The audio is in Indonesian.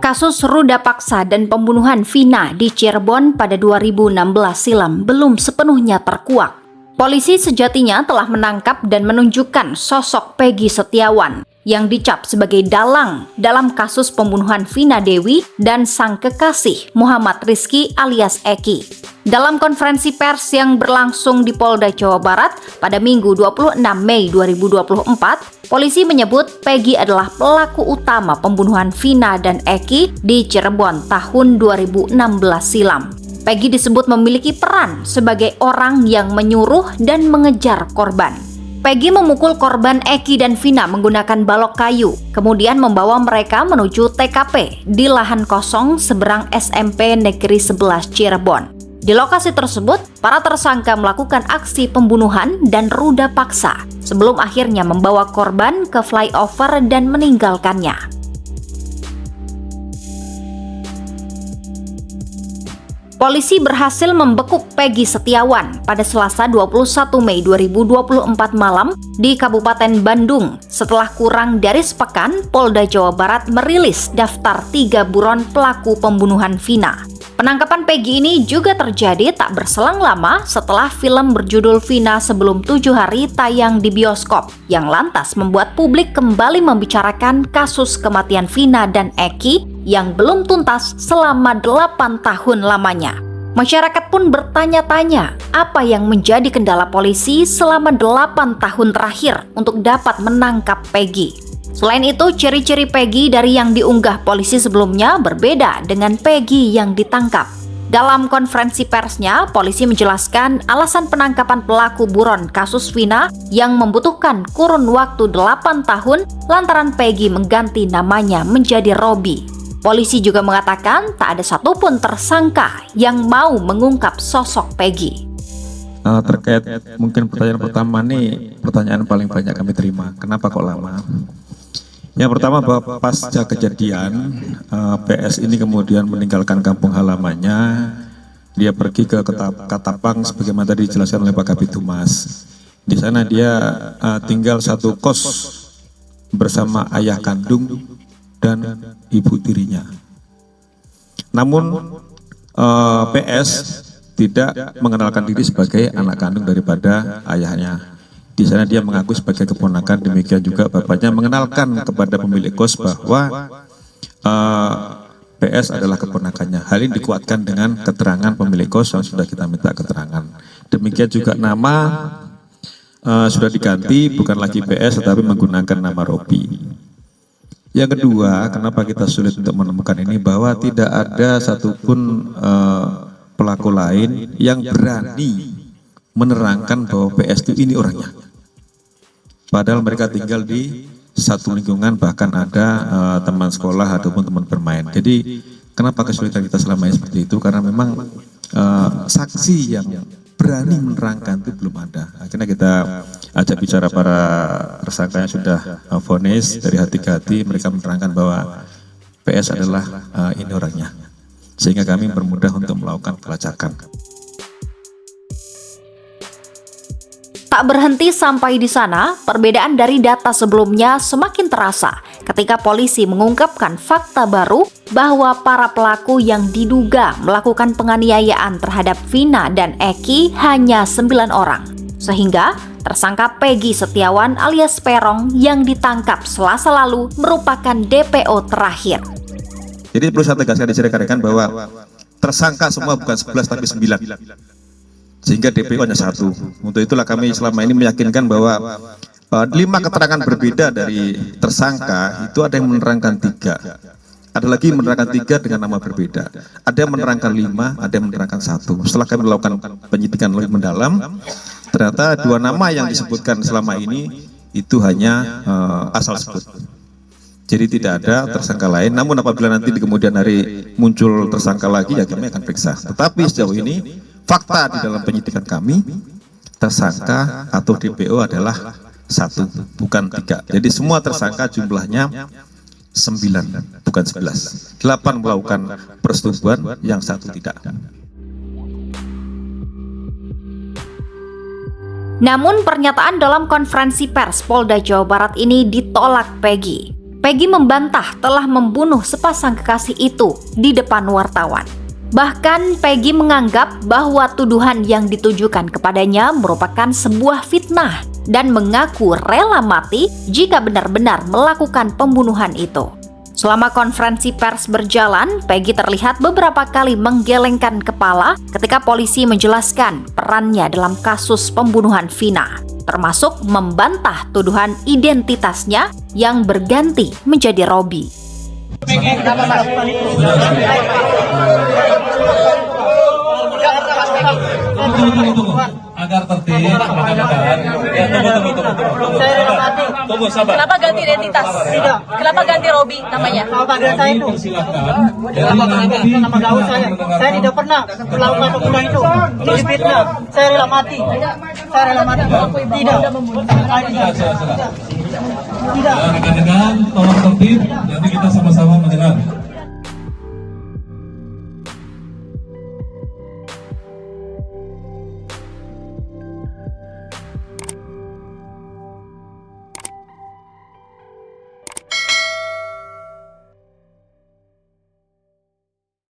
Kasus ruda paksa dan pembunuhan Vina di Cirebon pada 2016 silam belum sepenuhnya terkuak. Polisi sejatinya telah menangkap dan menunjukkan sosok Peggy Setiawan yang dicap sebagai dalang dalam kasus pembunuhan Vina Dewi dan sang kekasih Muhammad Rizky alias Eki. Dalam konferensi pers yang berlangsung di Polda Jawa Barat pada Minggu 26 Mei 2024, polisi menyebut Peggy adalah pelaku utama pembunuhan Vina dan Eki di Cirebon tahun 2016 silam. Peggy disebut memiliki peran sebagai orang yang menyuruh dan mengejar korban. Peggy memukul korban Eki dan Vina menggunakan balok kayu, kemudian membawa mereka menuju TKP di lahan kosong seberang SMP Negeri 11 Cirebon. Di lokasi tersebut, para tersangka melakukan aksi pembunuhan dan ruda paksa sebelum akhirnya membawa korban ke flyover dan meninggalkannya. Polisi berhasil membekuk Peggy Setiawan pada Selasa 21 Mei 2024 malam di Kabupaten Bandung setelah kurang dari sepekan Polda Jawa Barat merilis daftar 3 buron pelaku pembunuhan Vina. Penangkapan Peggy ini juga terjadi tak berselang lama setelah film berjudul Vina Sebelum 7 Hari tayang di bioskop, yang lantas membuat publik kembali membicarakan kasus kematian Vina dan Eki yang belum tuntas selama 8 tahun lamanya. Masyarakat pun bertanya-tanya apa yang menjadi kendala polisi selama 8 tahun terakhir untuk dapat menangkap Peggy. Selain itu, ciri-ciri Peggy dari yang diunggah polisi sebelumnya berbeda dengan Peggy yang ditangkap. Dalam konferensi persnya, polisi menjelaskan alasan penangkapan pelaku buron kasus Vina yang membutuhkan kurun waktu 8 tahun lantaran Peggy mengganti namanya menjadi Robi. Polisi juga mengatakan tak ada satupun tersangka yang mau mengungkap sosok Peggy. Terkait mungkin pertanyaan pertama nih, pertanyaan paling banyak kami terima. Kenapa kok lama? Yang pertama, bahwa pasca kejadian PS ini kemudian meninggalkan kampung halamannya, dia pergi ke Katapang sebagaimana tadi dijelaskan oleh Pak Kabid Humas. Di sana dia tinggal satu kos bersama ayah kandung dan ibu tirinya. Namun PS tidak mengenalkan diri sebagai anak kandung daripada ayahnya. Di sana dia mengaku sebagai keponakan, demikian juga bapaknya mengenalkan kepada pemilik kos bahwa PS adalah keponakannya. Hal ini dikuatkan dengan keterangan pemilik kos yang sudah kita minta keterangan. Demikian juga nama sudah diganti, bukan lagi PS tetapi menggunakan nama Robi. Yang kedua, kenapa kita sulit untuk menemukan ini, bahwa tidak ada satupun pelaku lain yang berani menerangkan bahwa PS itu ini orangnya. Padahal mereka tinggal di satu lingkungan, bahkan ada teman sekolah ataupun teman bermain. Jadi kenapa kesulitan kita selama ini seperti itu? Karena memang saksi yang berani menerangkan itu belum ada. Akhirnya kita ajak bicara para tersangka yang sudah vonis dari hati ke hati, mereka menerangkan bahwa PS adalah ini orangnya. Sehingga kami bermudah untuk melakukan pelacakan. Tak berhenti sampai di sana, perbedaan dari data sebelumnya semakin terasa ketika polisi mengungkapkan fakta baru bahwa para pelaku yang diduga melakukan penganiayaan terhadap Vina dan Eki hanya 9 orang. Sehingga tersangka Peggy Setiawan alias Perong yang ditangkap Selasa lalu merupakan DPO terakhir. Jadi perlu saya tegaskan di sini rekan-rekan bahwa tersangka semua bukan 11 tapi 9. Sehingga DPO hanya 1. Untuk itulah kami selama ini meyakinkan bahwa 5 keterangan berbeda dari tersangka itu ada yang menerangkan 3. Ada lagi menerangkan 3 dengan nama berbeda. Ada yang menerangkan 5, ada yang menerangkan 1. Setelah kami melakukan penyidikan lebih mendalam, ternyata 2 nama yang disebutkan selama ini itu hanya asal sebut. Jadi tidak ada tersangka lain. Namun apabila nanti di kemudian hari muncul tersangka lagi, ya kami akan periksa. Tetapi sejauh ini fakta di dalam penyidikan kami, tersangka atau DPO adalah 1, bukan 3. Jadi semua tersangka jumlahnya 9, bukan 11. 8 melakukan persetubuhan, yang 1 tidak. Namun pernyataan dalam konferensi pers Polda Jawa Barat ini ditolak Peggy. Peggy membantah telah membunuh sepasang kekasih itu di depan wartawan. Bahkan Peggy menganggap bahwa tuduhan yang ditujukan kepadanya merupakan sebuah fitnah dan mengaku rela mati jika benar-benar melakukan pembunuhan itu. Selama konferensi pers berjalan, Peggy terlihat beberapa kali menggelengkan kepala ketika polisi menjelaskan perannya dalam kasus pembunuhan Vina, termasuk membantah tuduhan identitasnya yang berganti menjadi Robi. Agar tertib, tunggu sabar. Kenapa ganti identitas? Tidak. Kenapa ganti Robi namanya? Panggilan saya itu. Nama gaul saya. Saya tidak pernah melakukan pembunuhan itu. Ini fitnah. Saya rela mati. Saya rela mati. Tidak. Rekan-rekan, tolong tertib.